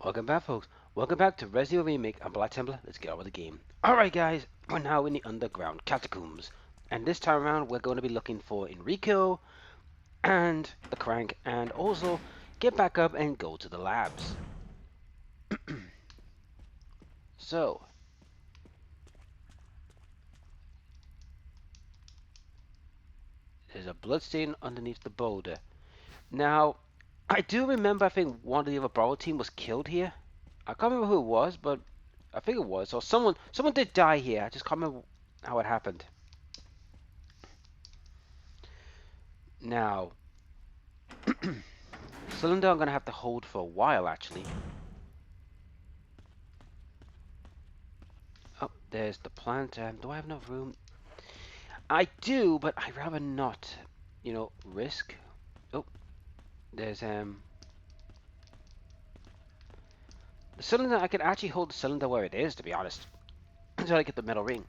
Welcome back, folks. Welcome back to Resident Evil Remake and Black Templar. Let's get on with the game. Alright, guys, we're now in the underground catacombs. And this time around, we're going to be looking for Enrico and the Crank, and also get back up and go to the labs. So, there's a bloodstain underneath the boulder. Now, I do remember, I think one of the other Bravo team was killed here. I can't remember who it was, but I think it was. Or someone did die here. I just can't remember how it happened. Now, cylinder I'm going to have to hold for a while, actually. Oh, there's the plant. Do I have enough room? I do, but I'd rather not, risk. Oh, there's, the cylinder. I could actually hold the cylinder where it is, to be honest, until I get the metal ring.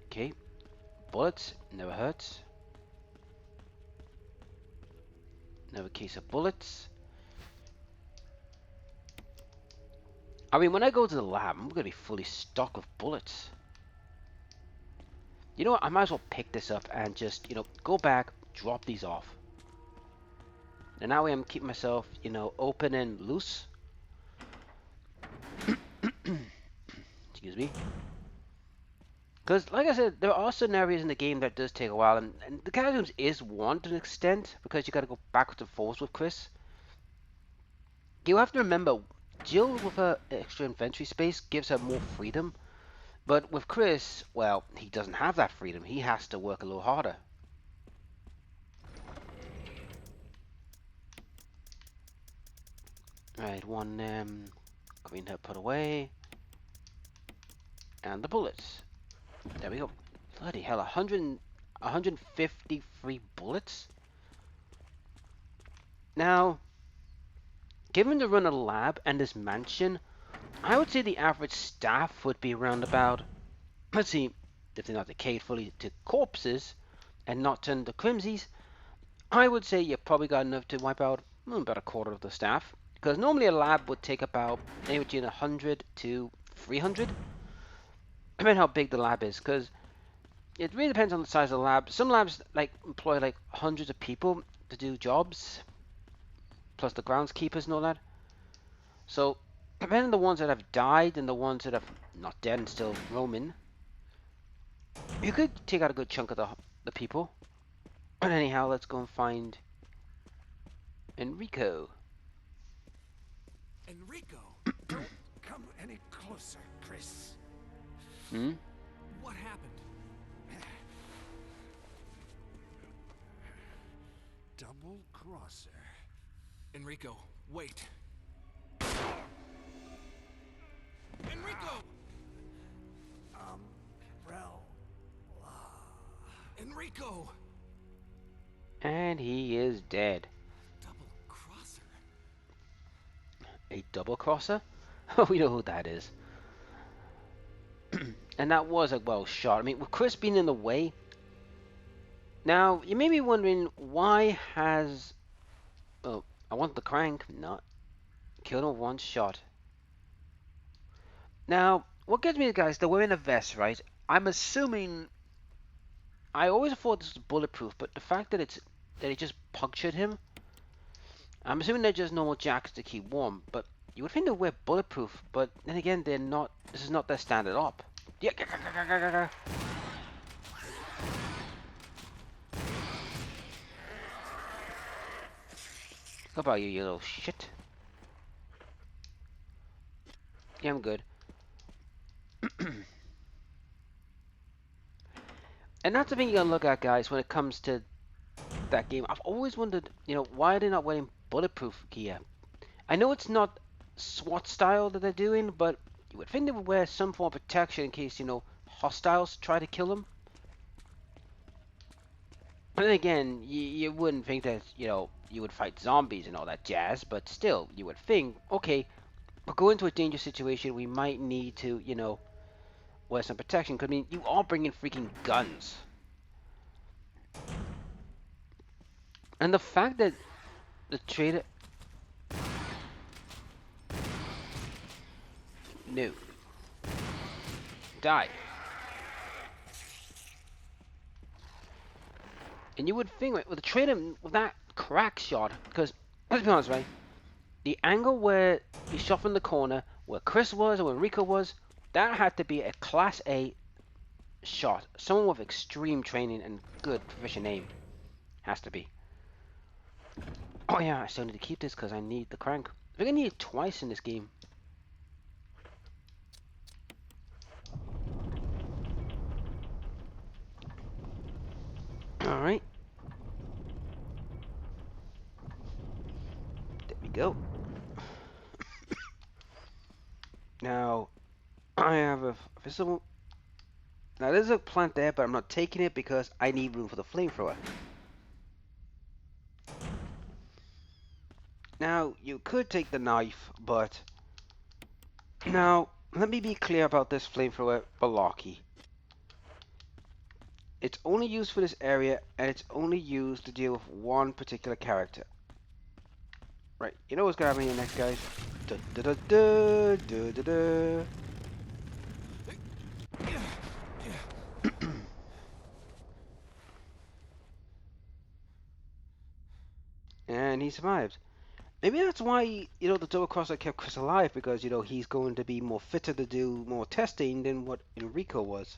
Okay, bullets, never hurts. Another case of bullets. I mean, when I go to the lab, I'm going to be fully stocked with bullets. You know what? I might as well pick this up and just, go back, drop these off. And that way I'm keeping myself, open and loose. Excuse me. Because, like I said, there are certain areas in the game that does take a while. And the catacombs is one to an extent, because you got to go backwards and forwards with Chris. You have to remember, Jill with her extra inventory space gives her more freedom. But with Chris, well, he doesn't have that freedom. He has to work a little harder. Right, one green herb put away. And the bullets. There we go. Bloody hell, 153 bullets? Now, given the run of the lab and this mansion, I would say the average staff would be around about, let's see, if they're not decayed fully to corpses and not turned to crimsies, I would say you probably got enough to wipe out about a quarter of the staff. Because normally a lab would take about anywhere between 100 to 300, depending how big the lab is. Because it really depends on the size of the lab. Some labs employ hundreds of people to do jobs, plus the groundskeepers and all that. So, depending on the ones that have died and the ones that are not dead and still roaming, you could take out a good chunk of the people. But anyhow, let's go and find Enrico. Enrico, don't come any closer, Chris. Hmm? What happened? Double crosser. Enrico, wait. Enrico! Umbrella. Enrico! And he is dead. Double crosser? A double crosser? We know who that is. And that was a well shot. I mean, with Chris being in the way. Now, you may be wondering, why has... Oh, I want the Crank, not killed him with one shot. Now, what gets me, guys, they're wearing a vest, right? I'm assuming... I always thought this was bulletproof, but the fact that it just punctured him, I'm assuming they're just normal jackets to keep warm. But you would think they wear bulletproof, but then again, they're not. This is not their standard op. Yeah. How about you, you little shit? Yeah, I'm good. And that's the thing you gotta look at, guys, when it comes to that game. I've always wondered, why are they not wearing bulletproof gear? I know it's not SWAT style that they're doing, but you would think they would wear some form of protection in case, hostiles try to kill them. But then again, you wouldn't think that, you would fight zombies and all that jazz, but still, you would think, okay, we'll go into a dangerous situation, we might need to, wear some protection. 'Cause, I mean, you are bringing freaking guns. And the fact that the trader... No. Die. And you would think, right, with a traitor with that crack shot, because let's be honest, right? The angle where he shot from the corner, where Chris was or where Rico was, that had to be a Class A shot. Someone with extreme training and good proficient aim. Has to be. Oh yeah, I still need to keep this because I need the crank. I think I need it twice in this game. Alright. There we go. Now, I have a visible... Now there's a plant there, but I'm not taking it because I need room for the flamethrower. Now, you could take the knife, but... Now, let me be clear about this flamethrower malarkey. It's only used for this area, and it's only used to deal with one particular character. Right, you know what's gonna happen here next, guys? Da da da da da da da. And he survived. Maybe that's why, the double crosser kept Chris alive, because, he's going to be more fitter to do more testing than what Enrico was.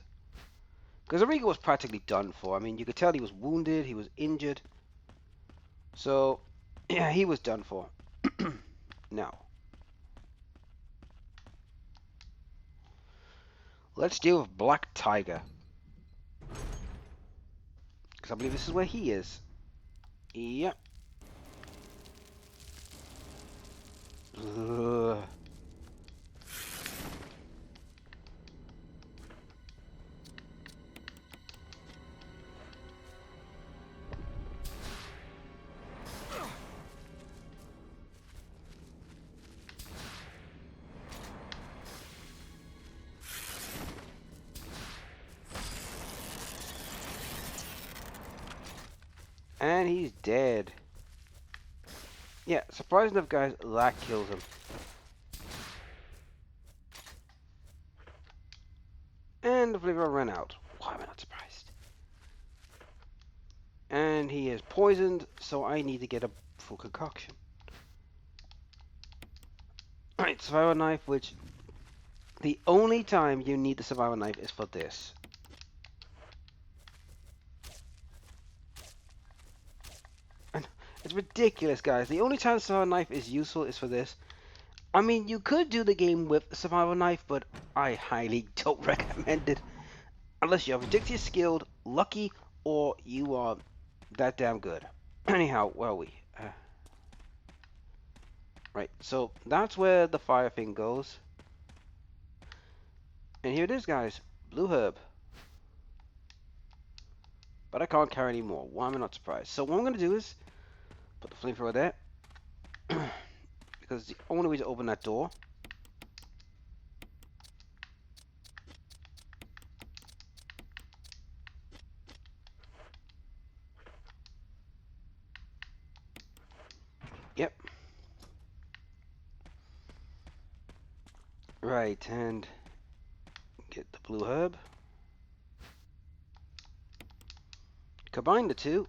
Because Enrico was practically done for. I mean, you could tell he was wounded, he was injured. So, yeah, he was done for. Now, let's deal with Black Tiger. Because I believe this is where he is. Yep. Ugh. And he's dead. Yeah, surprising enough, guys, that kills him. And the flavor ran out. Why am I not surprised? And he is poisoned, so I need to get a full concoction. Alright, survival knife, which... The only time you need the survival knife is for this. And it's ridiculous, guys. The only time the survival knife is useful is for this. I mean, you could do the game with the survival knife, but I highly don't recommend it. Unless you're ridiculously skilled, lucky, or you are that damn good. Anyhow, where are we? Right, so that's where the fire thing goes. And here it is, guys. Blue herb. But I can't carry any more. Why am I not surprised? So what I'm going to do is put the flamethrower there. Because the only way to open that door. Yep. Right, and get the blue herb. Combine the two.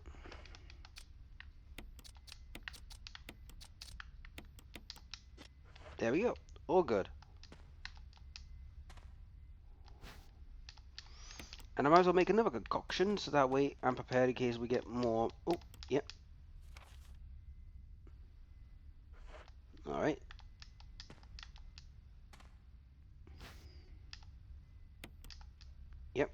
There we go. All good. And I might as well make another concoction, so that way I'm prepared in case we get more. Oh, yep. Alright. Yep.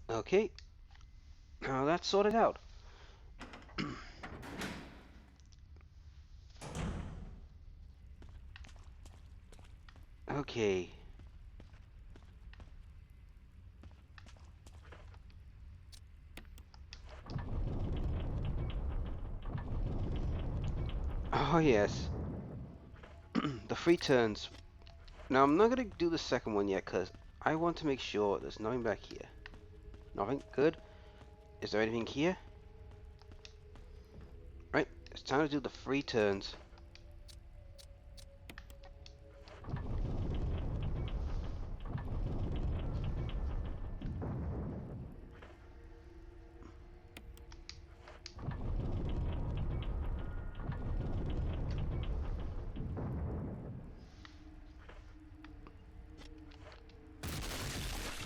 Okay. Now that's sorted out. Okay. Oh yes. The free turns. Now I'm not gonna do the second one yet because I want to make sure there's nothing back here. Nothing? Good. Is there anything here? It's time to do the free turns.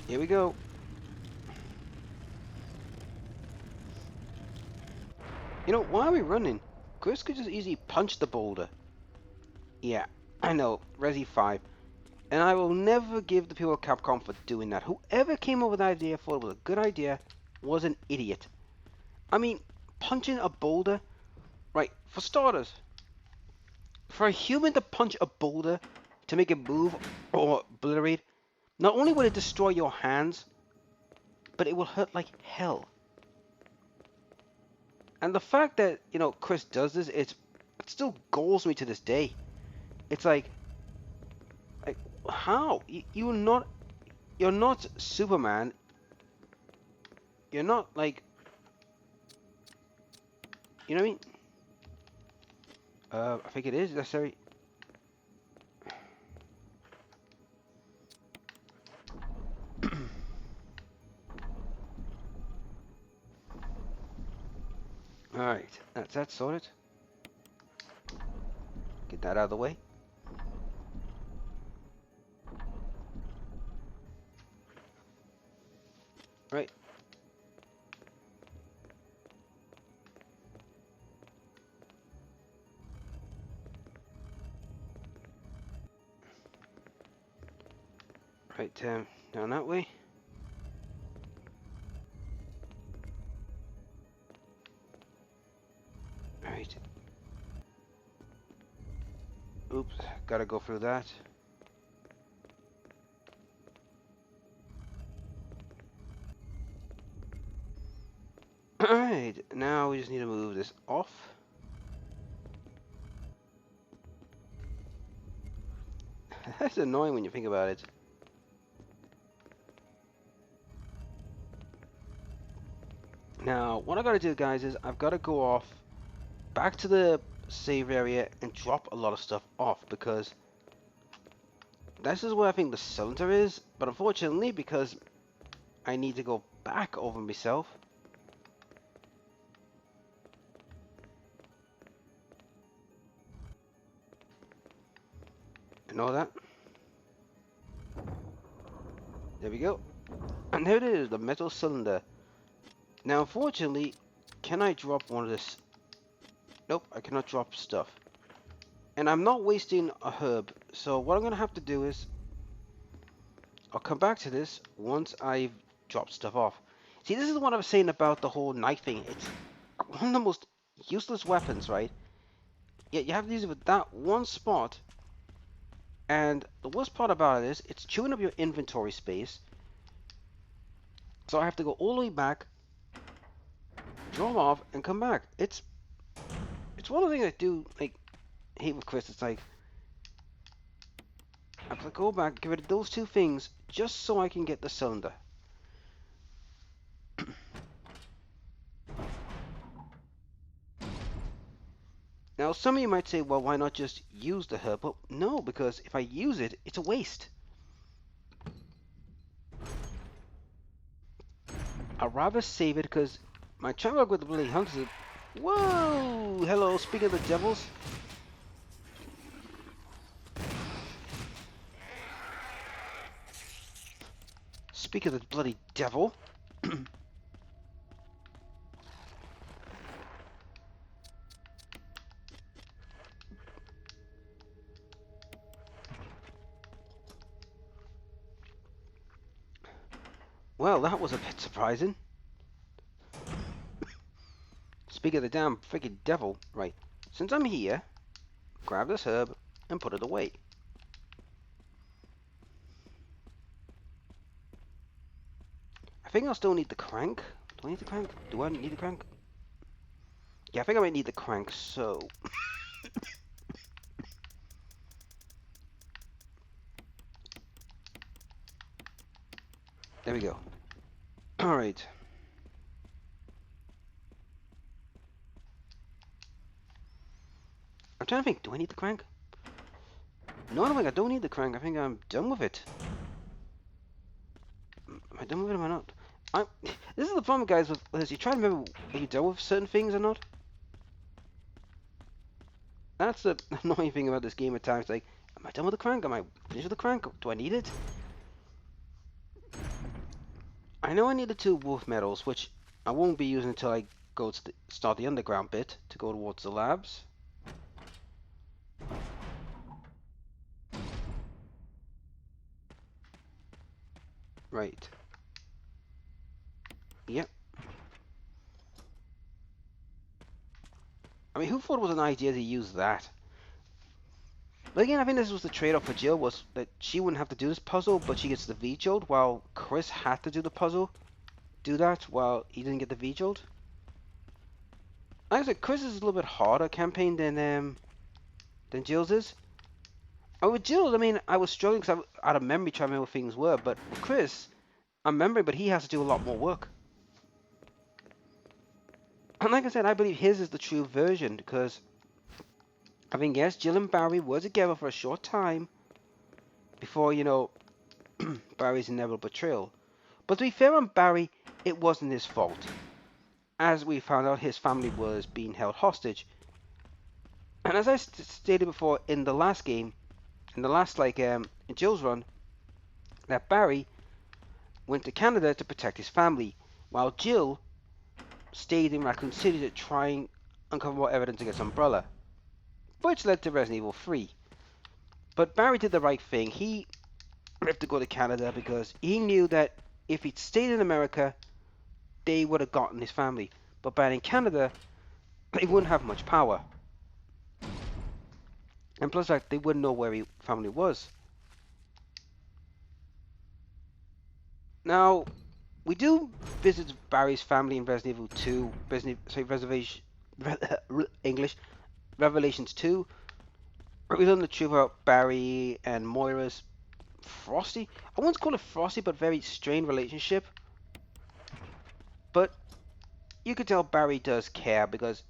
Here we go. You know, why are we running? Chris could just easily punch the boulder. Yeah, I know, Resi 5. And I will never give the people of Capcom for doing that. Whoever came up with that idea thought it was a good idea was an idiot. I mean, punching a boulder? Right, for starters, for a human to punch a boulder to make it move or obliterate, not only will it destroy your hands, but it will hurt like hell. And the fact that, you know, Chris does this, it still galls me to this day. It's like how? You're not Superman. You're not like, you know what I mean? I think it is necessary. Alright, that's that sorted. Get that out of the way. Right. Right, down that way. Right. Oops, gotta go through that. Alright, now we just need to move this off. That's annoying when you think about it. Now, what I gotta do, guys, is I've gotta go off back to the save area and drop a lot of stuff off because this is where I think the cylinder is, but unfortunately, because I need to go back over myself. You know that? There we go. And there it is, the metal cylinder. Now, unfortunately, can I drop one of this? Nope, I cannot drop stuff. And I'm not wasting a herb, so what I'm going to have to do is I'll come back to this once I've dropped stuff off. See, this is what I was saying about the whole knife thing. It's one of the most useless weapons, right? Yet you have to use it with that one spot. And the worst part about it is it's chewing up your inventory space. So I have to go all the way back, drop off, and come back. It's one of the things I do like hate with Chris. It's like I have to go back, get rid of those two things just so I can get the cylinder. Now, some of you might say, well, why not just use the herb? Well, no, because if I use it, it's a waste. I'd rather save it because my travel with the bloody hunters. Whoa! Hello, speaking of the devils. Speak of the bloody devil. Well, that was a bit surprising. Speak of the damn freaking devil. Right. Since I'm here, grab this herb and put it away. I think I'll still need the crank. Do I need the crank? Do I need the crank? Yeah, I think I might need the crank, so... There we go. Alright. I'm trying to think, do I need the crank? No, I don't think I don't need the crank. I think I'm done with it. Am I done with it or am I not? I, this is the problem, guys, with this. You try to remember, are you done with certain things or not? That's the annoying thing about this game at times. Like, am I done with the crank? Am I finished with the crank? Do I need it? I know I need the two wolf medals, which I won't be using until I go to start the underground bit to go towards the labs. Right. Yep. I mean, who thought it was an idea to use that? But again, I think this was the trade-off for Jill, was that she wouldn't have to do this puzzle, but she gets the V-Jolt, while Chris had to do the puzzle, do that, while he didn't get the V-Jolt. Like I said, Chris is a little bit harder campaign than Jill's is. And with Jill's, I mean, I was struggling because I out of memory trying to remember what things were, but with Chris, I'm remembering, but he has to do a lot more work. And like I said, I believe his is the true version, because I think, yes, Jill and Barry were together for a short time before, you know, Barry's inevitable betrayal. But to be fair on Barry, it wasn't his fault. As we found out, his family was being held hostage. And as I stated before in the last game, in the last, in Jill's run, that Barry went to Canada to protect his family, while Jill stayed in Raccoon City to try and uncover more evidence against Umbrella, which led to Resident Evil 3. But Barry did the right thing. He left to go to Canada because he knew that if he'd stayed in America, they would have gotten his family. But back in Canada, they wouldn't have much power. And plus, like, they wouldn't know where his family was. Now, we do visit Barry's family in Resident Evil 2, Reservation, English, Revelations 2. We learn the truth about Barry and Moira's frosty, I wouldn't call it frosty, but very strained relationship. But you could tell Barry does care because,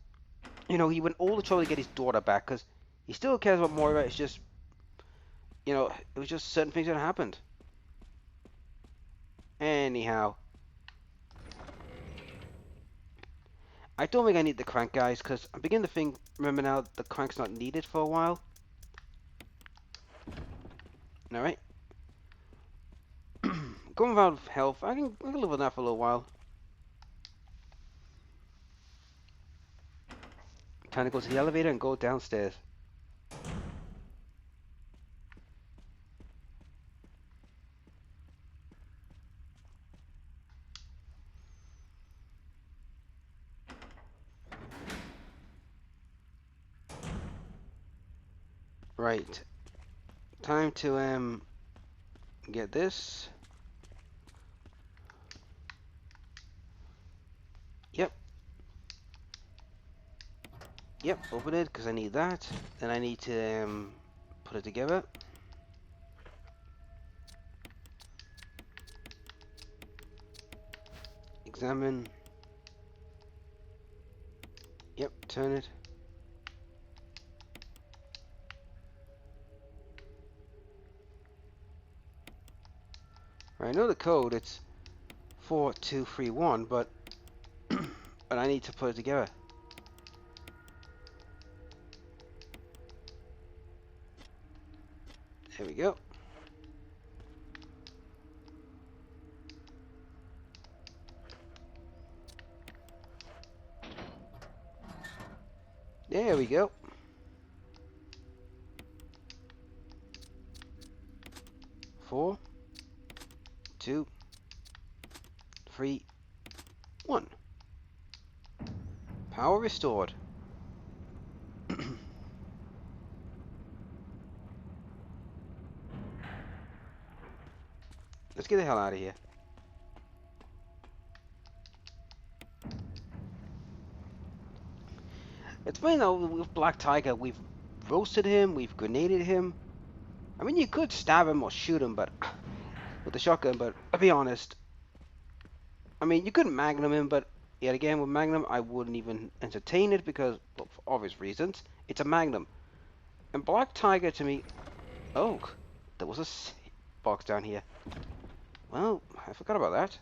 you know, he went all the trouble to get his daughter back because he still cares about Moira. It's just, you know, it was just certain things that happened. Anyhow, I don't think I need the crank, guys, because I'm beginning to think, remember now, the crank's not needed for a while. Alright. Going without health, I can live with that for a little while. Time to go to the elevator and go downstairs. Right. Time to get this. Yep. Yep, open it because I need that. Then I need to put it together. Examine. Yep, turn it. Right, I know the code, it's 4231, but but I need to put it together. There we go. There we go. 4, 2, 3, 1. Power restored. Let's get the hell out of here. It's funny though, with Black Tiger, we've roasted him, we've grenaded him. I mean, you could stab him or shoot him, but with the shotgun, but I'll be honest. I mean, you could Magnum him, but yet again, with Magnum, I wouldn't even entertain it because, well, for obvious reasons, it's a Magnum. And Black Tiger to me... Oh, there was a box down here. Well, I forgot about that.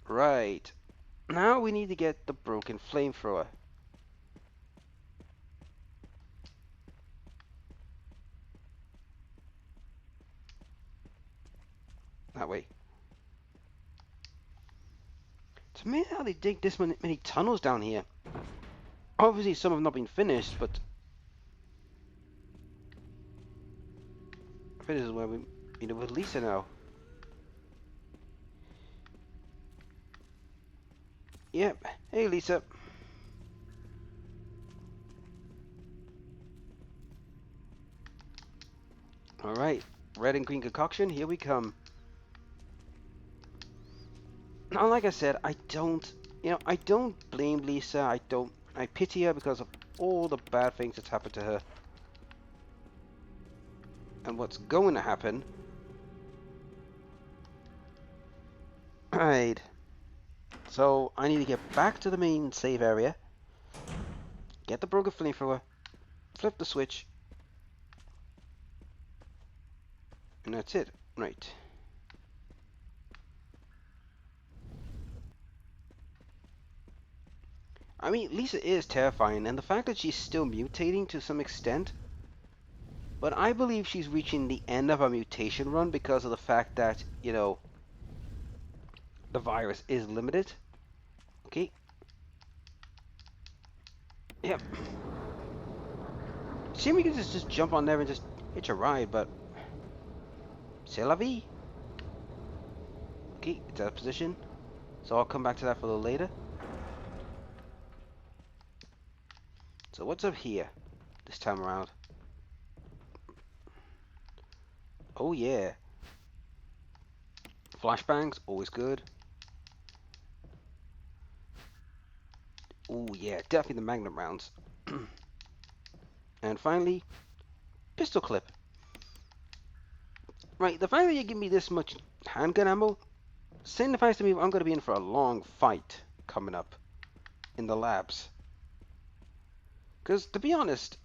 Right. Now we need to get the broken flamethrower. That way. It's amazing how they dig this many tunnels down here. Obviously some have not been finished, but... I think this is where we meet with Lisa now. Yep. Hey, Lisa. Alright. Red and green concoction, here we come. Now, like I said, I don't... I don't blame Lisa. I pity her because of all the bad things that's happened to her. And what's going to happen. Alright. So, I need to get back to the main save area. Get the broken flamethrower. Flip the switch. And that's it. Right. I mean, Lisa is terrifying, and the fact that she's still mutating to some extent. But I believe she's reaching the end of her mutation run because of the fact that, the virus is limited. Okay. Yep. See, we can just jump on there and just hitch a ride, but... C'est la vie. Okay, it's out of position. So I'll come back to that for a little later. So what's up here this time around? Oh yeah. Flashbangs, always good. Oh yeah, definitely the magnum rounds. And finally, pistol clip. Right, the fact that you give me this much handgun ammo signifies to me I'm going to be in for a long fight coming up in the labs. Because, to be honest,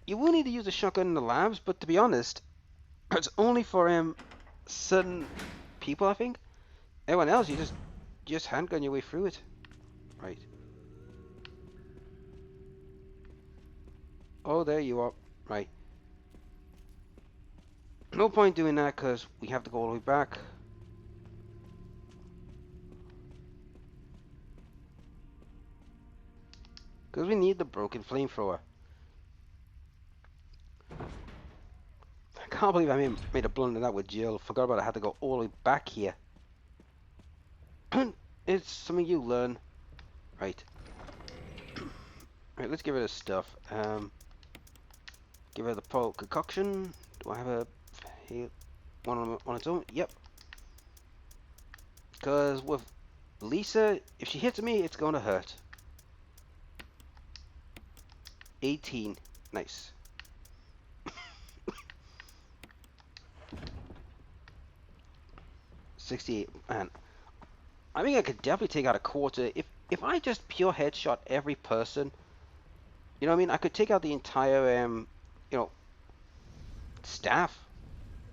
you will need to use a shotgun in the labs, but to be honest, it's only for certain people, I think. Everyone else, you just handgun your way through it. Right. Oh, there you are. Right. No point doing that because we have to go all the way back. Because we need the broken flamethrower. I can't believe I made a blunder that with Jill. Forgot about it. I had to go all the way back here. It's something you learn. Right. Right, let's get rid of stuff. Give her the pole concoction. Do I have a one on its own? Yep. Because with Lisa, if she hits me, it's going to hurt. 18. Nice. 68. Man, I think I could definitely take out a quarter. If I just pure headshot every person, you know what I mean? I could take out the entire, staff.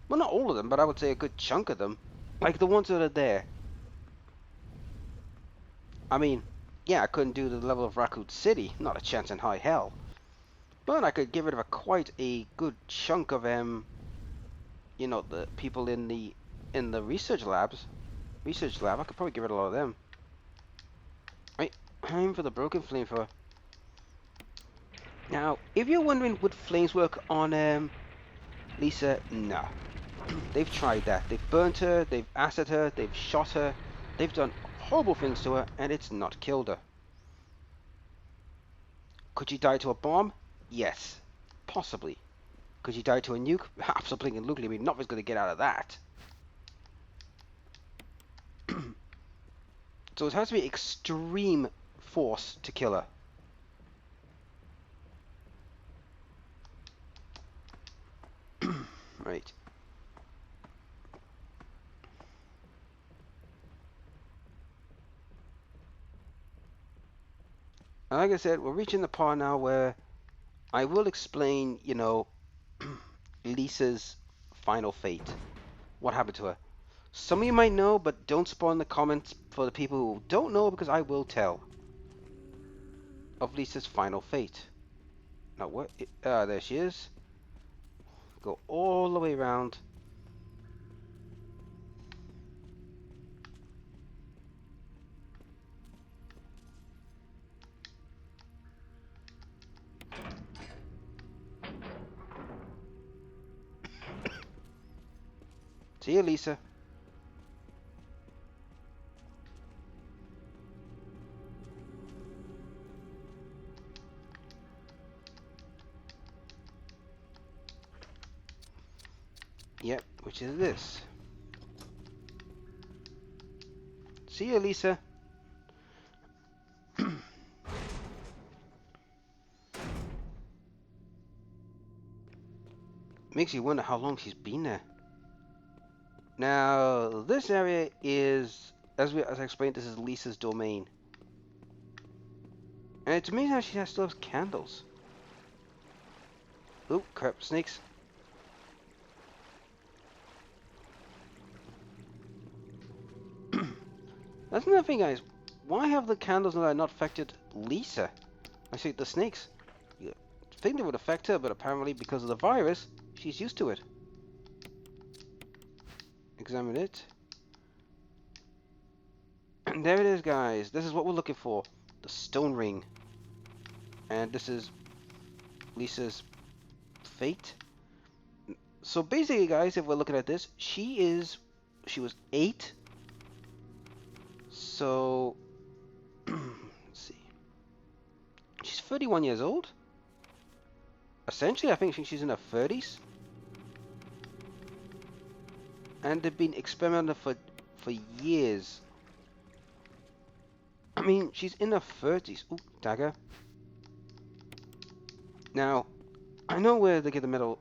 Well, not all of them, but I would say a good chunk of them. Like the ones that are there. I mean, yeah, I couldn't do the level of Raccoon City. Not a chance in high hell. But I could get rid of quite a good chunk of, the people in the research labs. Research lab, I could probably get rid of a lot of them. Right, time for the broken flamethrower. Now, if you're wondering would flames work on Lisa, nah. They've tried that. They've burnt her, they've acided her, they've shot her, they've done horrible things to her, and it's not killed her. Could she die to a bomb? Yes. Possibly. Could she die to a nuke? Absolutely. I mean, nothing's going to get out of that. So it has to be extreme force to kill her. Right. like I said, we're reaching the part now where I will explain, Lisa's final fate. What happened to her? Some of you might know, but don't spawn in the comments for the people who don't know, because I will tell of Lisa's final fate. Now, what? There she is. Go all the way around. See you, Lisa. Yep, which is this. See you, Lisa. Makes you wonder how long she's been there. Now, this area is, as I explained, this is Lisa's domain. And it's amazing how she still has candles. Oh, crap, snakes. That's another thing, guys. Why have the candles not affected Lisa? I see the snakes. You think they would affect her, but apparently because of the virus, she's used to it. Examine it. And there it is, guys. This is what we're looking for. The stone ring. And this is Lisa's fate. So basically, guys, if we're looking at this, she was 8. So, let's see. She's 31 years old. Essentially, I think she's in her 30s. And they've been experimenting for years. I mean, she's in her 30s. Ooh, dagger. Now, I know where they get the metal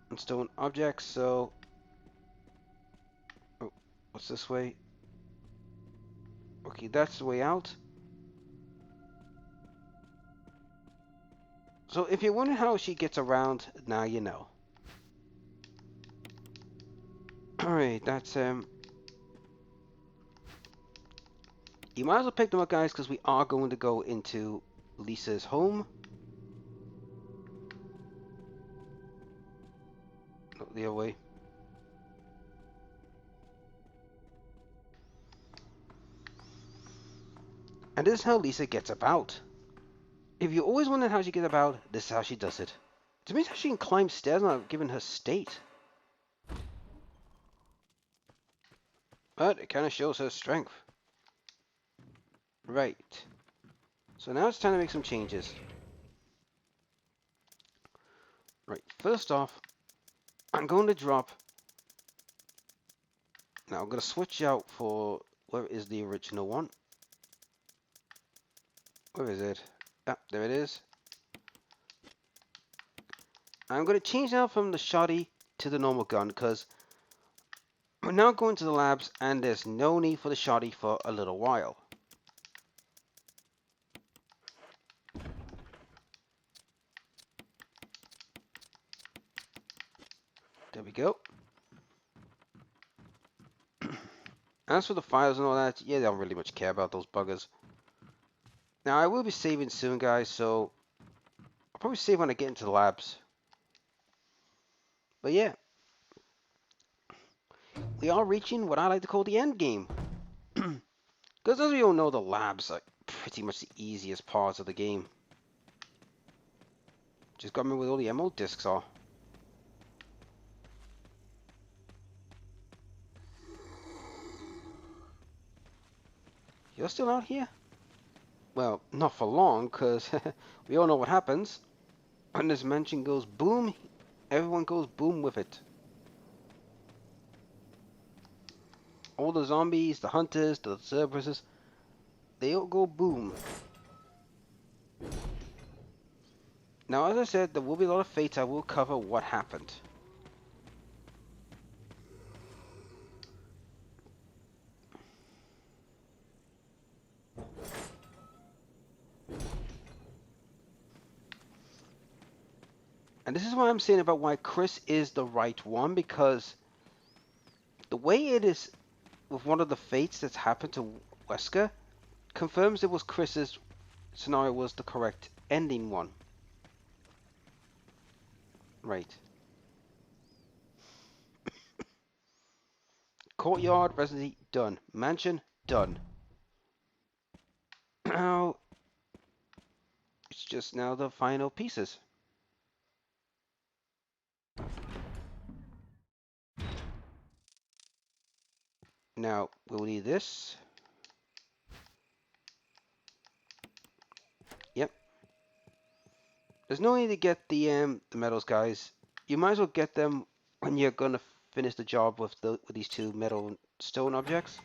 and stone objects, so... Oh, what's this way? Okay, that's the way out. So if you're wondering how she gets around, now you know. Alright, that's, You might as well pick them up, guys, because we are going to go into Lisa's home. No, the other way. And this is how Lisa gets about. If you always wondered how she gets about, this is how she does it. It's amazing how she can climb stairs now, given her state. But it kind of shows her strength. Right. So now it's time to make some changes. Right, first off, I'm going to drop... Now I'm going to switch out for... Where is the original one? Where is it? Ah, there it is. I'm going to change now from the shotty to the normal gun, because we're now going to the labs and there's no need for the shotty for a little while. There we go. As for the files and all that, yeah, they don't really much care about those buggers. Now, I will be saving soon, guys, so I'll probably save when I get into the labs. But yeah, we are reaching what I like to call the end game. Because as we all know, the labs are pretty much the easiest parts of the game. Just got me where all the ammo discs are. You're still out here? Well, not for long, because we all know what happens. When this mansion goes boom, everyone goes boom with it. All the zombies, the hunters, the Cerberuses, they all go boom. Now, as I said, there will be a lot of fates. I will cover what happened. And this is what I'm saying about why Chris is the right one, because the way it is with one of the fates that's happened to Wesker confirms it was Chris's scenario was the correct ending one. Right. Courtyard, residency, done. Mansion, done. Now, it's just now the final pieces. Now, we'll need this. Yep. There's no need to get the metals, guys. You might as well get them when you're gonna finish the job with these two metal stone objects.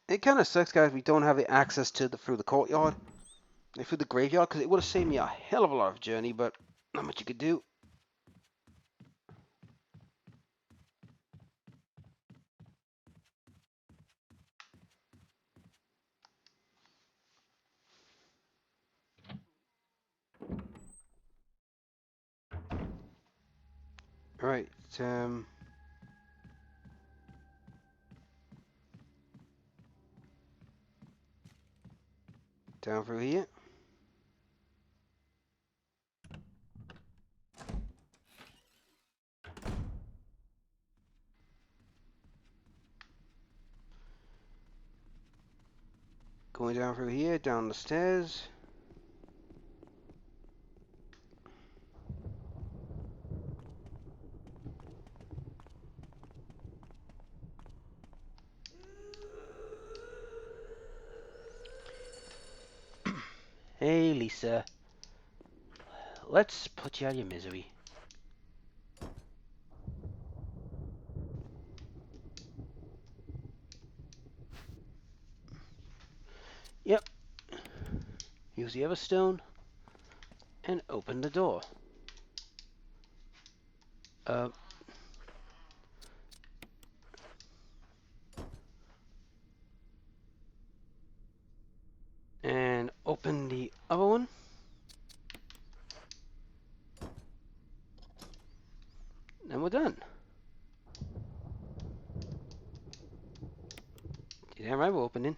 It kind of sucks, guys. We don't have the access to through the courtyard, through the graveyard, because it would have saved me a hell of a lot of journey. But not much you could do. All right. Down through here. Going down through here, down the stairs. Hey, Lisa. Let's put you out of your misery. Yep. Use the other stone and open the door. Uh, and open the other one. And we're done. Damn right we're opening.